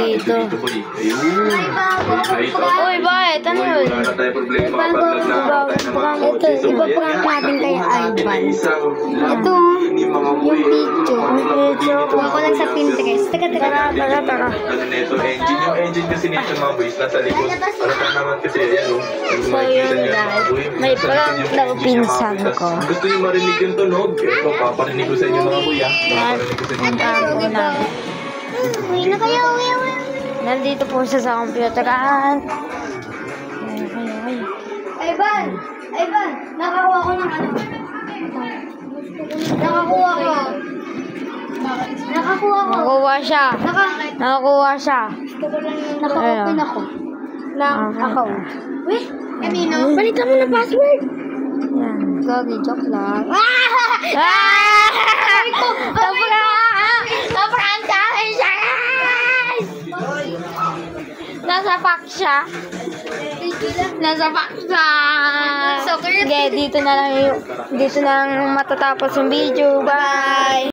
dito. Uy, bakit? Ano yun? Ito, ipaprank natin kay Ivan. Ito, yung picture. Kuha ko lang sa Pinterest. Tara. Yung engine kasi nito mga boys, nasa likod. Para naman kasi, yan o. So yun guys, may prank daw pinsan ko. Gusto nyo marinig yung tunog? Ito, paparinig ko sa inyo mga kuya. Paparinig ko sa inyo. Puntahan na. Uy na kayo, uy. Nandito po siya sa computeran. Ivan, nakakuha ko ng ano. Nakakuha ko. Nakakuha siya. Naka-open ako. Lang account. Uy, kanino? Balitan mo na password. Yan. Gagi, joke lang. Sobrang dami siya, guys! Nasa pack siya. So, Sige, dito na lang matatapos yung video. Bye!